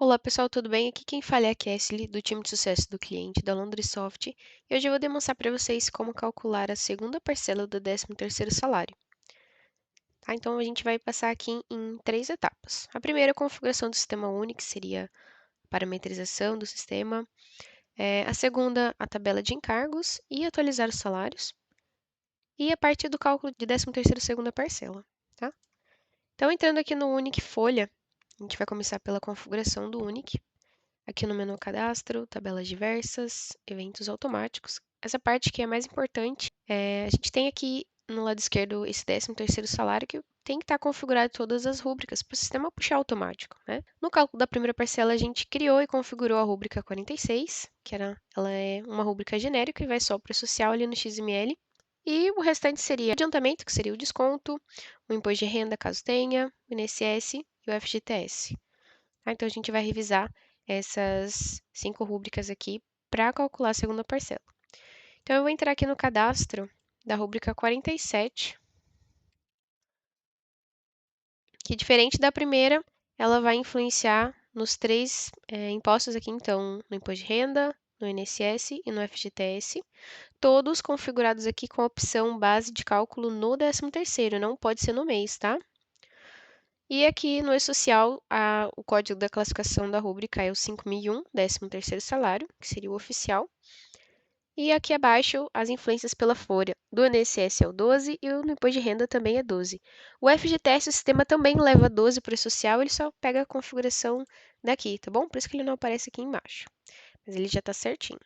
Olá pessoal, tudo bem? Aqui quem fala é a Kessly, do time de sucesso do cliente da Londresoft, e hoje eu vou demonstrar para vocês como calcular a segunda parcela do 13º salário. Tá? Então a gente vai passar aqui em 3 etapas. A primeira é a configuração do sistema único, que seria a parametrização do sistema. A segunda, a tabela de encargos e atualizar os salários. E a parte do cálculo de 13º segunda parcela. Tá? Então entrando aqui no Unic Folha, a gente vai começar pela configuração do Unic. Aqui no menu Cadastro, tabelas diversas, eventos automáticos. Essa parte que é mais importante, a gente tem aqui no lado esquerdo esse 13º salário que tem que estar configurado todas as rúbricas para o sistema puxar automático, né? No cálculo da primeira parcela, a gente criou e configurou a rúbrica 46, ela é uma rúbrica genérica e vai só para o social ali no XML. E o restante seria adiantamento, que seria o desconto, o imposto de renda, caso tenha, o INSS e o FGTS. Tá? Então, a gente vai revisar essas 5 rúbricas aqui para calcular a segunda parcela. Então, eu vou entrar aqui no cadastro da rúbrica 47, que diferente da primeira, ela vai influenciar nos 3 impostos aqui, então, no imposto de renda, no INSS e no FGTS, todos configurados aqui com a opção base de cálculo no 13º, não pode ser no mês, tá? E aqui no E-Social, o código da classificação da rúbrica é o 5001, 13º salário, que seria o oficial. E aqui abaixo, as influências pela folha. Do INSS é o 12 e o no imposto de renda também é 12. O FGTS, o sistema também leva 12 para o social, ele só pega a configuração daqui, tá bom? Por isso que ele não aparece aqui embaixo. Mas ele já está certinho.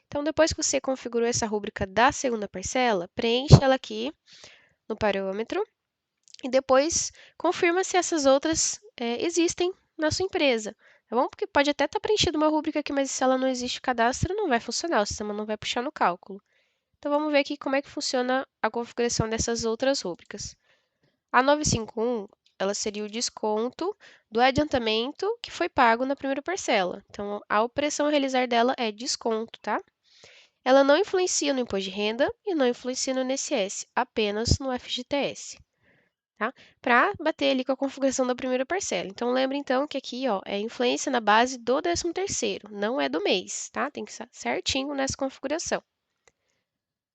Então, depois que você configurou essa rúbrica da segunda parcela, preencha ela aqui no parâmetro. E depois confirma se essas outras existem na sua empresa, tá bom? Porque pode até estar preenchida uma rúbrica aqui, mas se ela não existe o cadastro, não vai funcionar, o sistema não vai puxar no cálculo. Então, vamos ver aqui como é que funciona a configuração dessas outras rúbricas. A 951, ela seria o desconto do adiantamento que foi pago na primeira parcela. Então, a operação a realizar dela é desconto, tá? Ela não influencia no imposto de renda e não influencia no INSS, apenas no FGTS. Tá? Para bater ali com a configuração da primeira parcela. Então, lembra então que aqui ó, é influência na base do 13º, não é do mês, tá? Tem que estar certinho nessa configuração.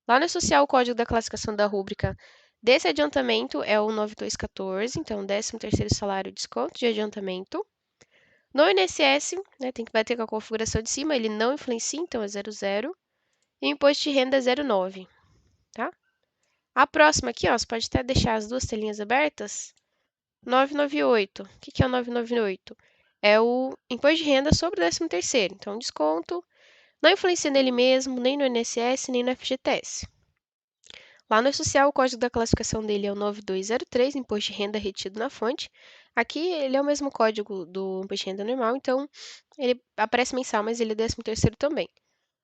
Lá no social, o código da classificação da rúbrica desse adiantamento é o 9214, então 13º salário desconto de adiantamento. No INSS, né, tem que bater com a configuração de cima, ele não influencia, então é 00. E o imposto de renda é 09, tá? A próxima aqui, ó, você pode até deixar as duas telinhas abertas. 998. O que é o 998? É o imposto de renda sobre o 13º. Então, desconto não influencia nele mesmo, nem no INSS, nem no FGTS. Lá no social, o código da classificação dele é o 9203, imposto de renda retido na fonte. Aqui, ele é o mesmo código do imposto de renda normal, então, ele aparece mensal, mas ele é 13º também.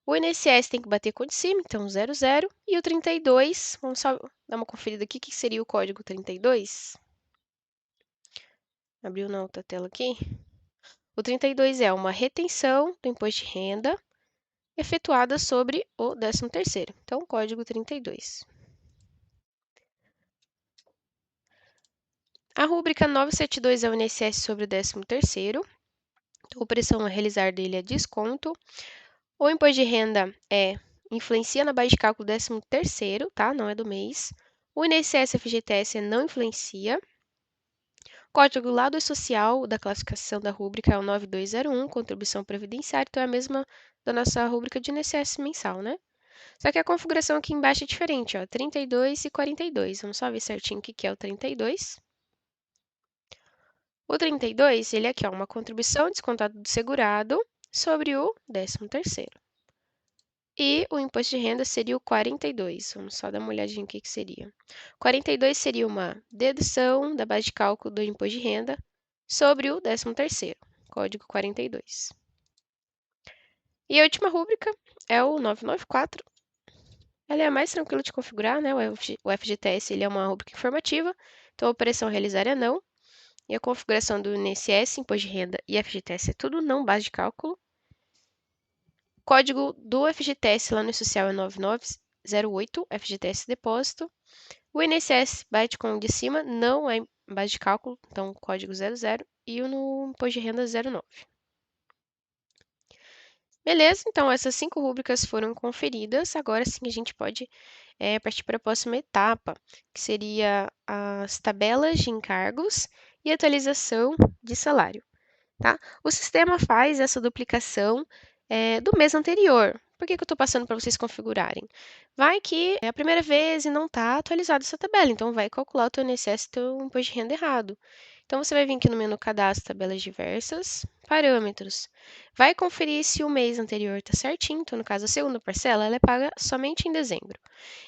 O INSS tem que bater com o de cima, então 00. E o 32, vamos só dar uma conferida aqui, o que seria o código 32? Abriu na outra tela aqui. O 32 é uma retenção do imposto de renda efetuada sobre o 13º. Então, código 32. A rúbrica 972 é o INSS sobre o 13º. Então, a operação a realizar dele é desconto. O imposto de renda influencia na base de cálculo do 13º, tá? Não é do mês. O INSS e FGTS não influencia. O código lá do social da classificação da rúbrica é o 9201, contribuição previdenciária, então é a mesma da nossa rúbrica de INSS mensal, né? Só que a configuração aqui embaixo é diferente, ó, 32 e 42. Vamos só ver certinho o que é o 32. O 32, ele é aqui, ó, uma contribuição descontada do segurado sobre o 13º. E o imposto de renda seria o 42. Vamos só dar uma olhadinha no que seria. 42 seria uma dedução da base de cálculo do imposto de renda sobre o 13º, código 42. E a última rúbrica é o 994. Ela é a mais tranquila de configurar, né? O FGTS ele é uma rúbrica informativa, então a operação a realizar é não. E a configuração do INSS, imposto de renda e FGTS é tudo não base de cálculo. O código do FGTS lá no social é 9908, FGTS depósito. O INSS bate com o de cima, não é base de cálculo, então código 00. E o no imposto de renda 09. Beleza? Então, essas 5 rúbricas foram conferidas. Agora sim, a gente pode partir para a próxima etapa, que seria as tabelas de encargos e atualização de salário. Tá? O sistema faz essa duplicação do mês anterior. Por que eu estou passando para vocês configurarem? Vai que é a primeira vez e não está atualizada essa tabela, então vai calcular o teu INSS e teu imposto de renda errado. Então, você vai vir aqui no menu Cadastro, Tabelas Diversas, Parâmetros. Vai conferir se o mês anterior está certinho, então, no caso, a segunda parcela, ela é paga somente em dezembro.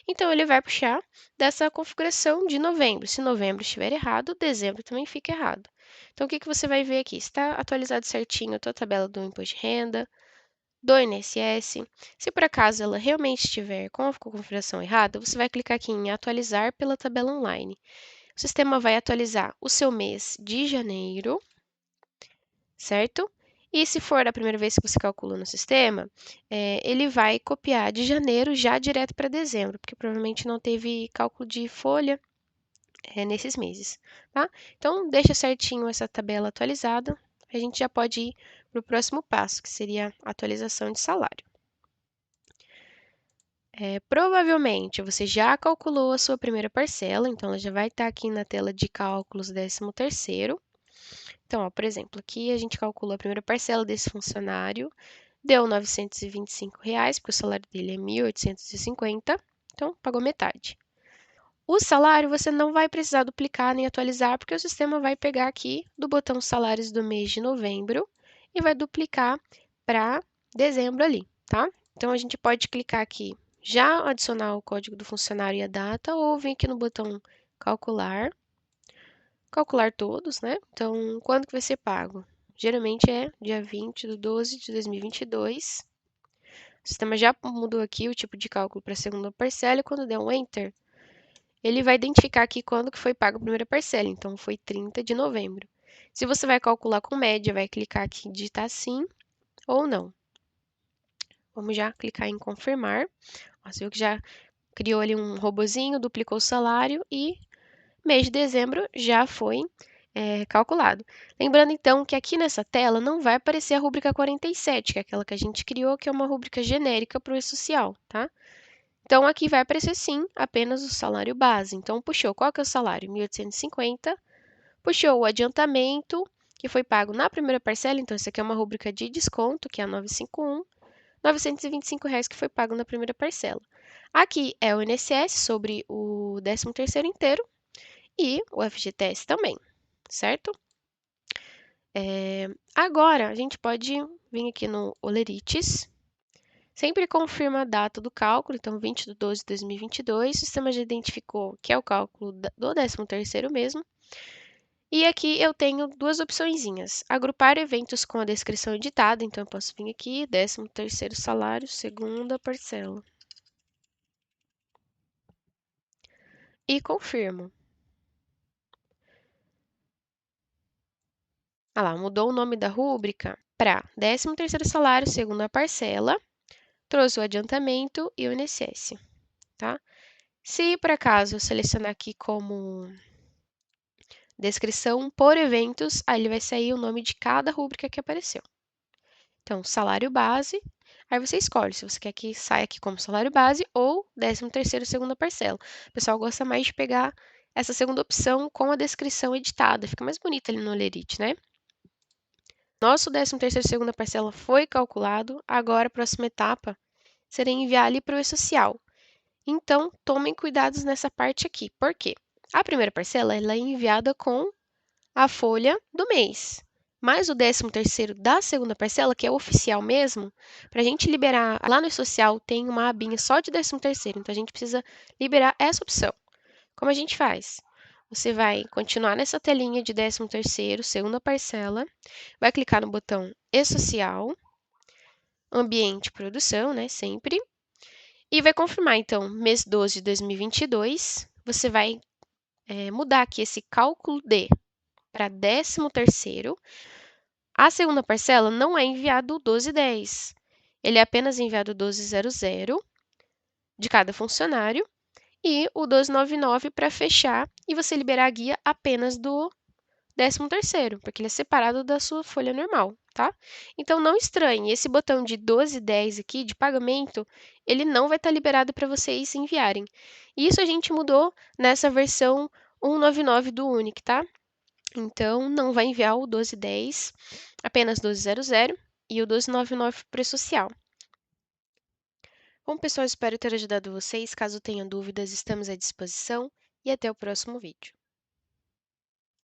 Então, ele vai puxar dessa configuração de novembro. Se novembro estiver errado, dezembro também fica errado. Então, o que você vai ver aqui? Está atualizado certinho a tua tabela do imposto de renda, do INSS. Se por acaso ela realmente estiver com a configuração errada, você vai clicar aqui em Atualizar pela tabela online. O sistema vai atualizar o seu mês de janeiro, certo? E se for a primeira vez que você calcula no sistema, ele vai copiar de janeiro já direto para dezembro, porque provavelmente não teve cálculo de folha nesses meses, tá? Então, deixa certinho essa tabela atualizada, a gente já pode ir para o próximo passo, que seria a atualização de salário. Provavelmente você já calculou a sua primeira parcela, então ela já vai estar aqui na tela de cálculos 13º. Então, ó, por exemplo, aqui a gente calculou a primeira parcela desse funcionário, deu R$ 925, porque o salário dele é 1.850, então pagou metade. O salário você não vai precisar duplicar nem atualizar, porque o sistema vai pegar aqui do botão salários do mês de novembro e vai duplicar para dezembro ali, tá? Então, a gente pode clicar aqui, já adicionar o código do funcionário e a data, ou vir aqui no botão calcular todos, né? Então, quando que vai ser pago? Geralmente é dia 20 de 12 de 2022. O sistema já mudou aqui o tipo de cálculo para a segunda parcela e quando der um Enter, ele vai identificar aqui quando que foi pago a primeira parcela, então foi 30 de novembro. Se você vai calcular com média, vai clicar aqui em digitar sim ou não. Vamos já clicar em confirmar. Você viu que já criou ali um robozinho, duplicou o salário e mês de dezembro já foi calculado. Lembrando então que aqui nessa tela não vai aparecer a rúbrica 47, que é aquela que a gente criou, que é uma rúbrica genérica para o E-Social, tá? Então, aqui vai aparecer sim apenas o salário base. Então, puxou qual que é o salário? 1.850. Puxou o adiantamento, que foi pago na primeira parcela. Então, isso aqui é uma rúbrica de desconto, que é a 951. R$ 925 que foi pago na primeira parcela. Aqui é o INSS sobre o 13º inteiro e o FGTS também, certo? Agora, a gente pode vir aqui no Olerites. Sempre confirma a data do cálculo, então 20 de 12 de 2022, o sistema já identificou que é o cálculo do 13º mesmo. E aqui eu tenho duas opçõezinhas, agrupar eventos com a descrição editada, então eu posso vir aqui, 13º salário, segunda parcela. E confirmo. Ah lá, mudou o nome da rúbrica para 13º salário, segunda parcela, trouxe o adiantamento e o INSS, tá? Se por acaso eu selecionar aqui como descrição por eventos, aí ele vai sair o nome de cada rúbrica que apareceu. Então, salário base, aí você escolhe se você quer que saia aqui como salário base ou 13º segunda parcela. O pessoal gosta mais de pegar essa segunda opção com a descrição editada, fica mais bonita ali no Olerite, né? Nosso 13º segunda parcela foi calculado, agora a próxima etapa seria enviar ali para o E-Social. Então, tomem cuidados nessa parte aqui. Por quê? A primeira parcela ela é enviada com a folha do mês. Mas o 13º da segunda parcela, que é oficial mesmo, para a gente liberar, lá no E-Social tem uma abinha só de 13º, então a gente precisa liberar essa opção. Como a gente faz? Você vai continuar nessa telinha de 13º, segunda parcela, vai clicar no botão E-Social, ambiente produção, né, sempre, e vai confirmar, então, mês 12 de 2022, você vai mudar aqui esse cálculo de para 13º. A segunda parcela não é enviado o 1210. Ele é apenas enviado o 1200 de cada funcionário e o 1299 para fechar e você liberar a guia apenas do 13º, porque ele é separado da sua folha normal, tá? Então não estranhe, esse botão de 1210 aqui de pagamento, ele não vai estar liberado para vocês enviarem. Isso a gente mudou nessa versão 199 do Unic, tá? Então não vai enviar o 1210, apenas 1200 e o 1299 para o social. Bom, pessoal, espero ter ajudado vocês. Caso tenham dúvidas, estamos à disposição e até o próximo vídeo.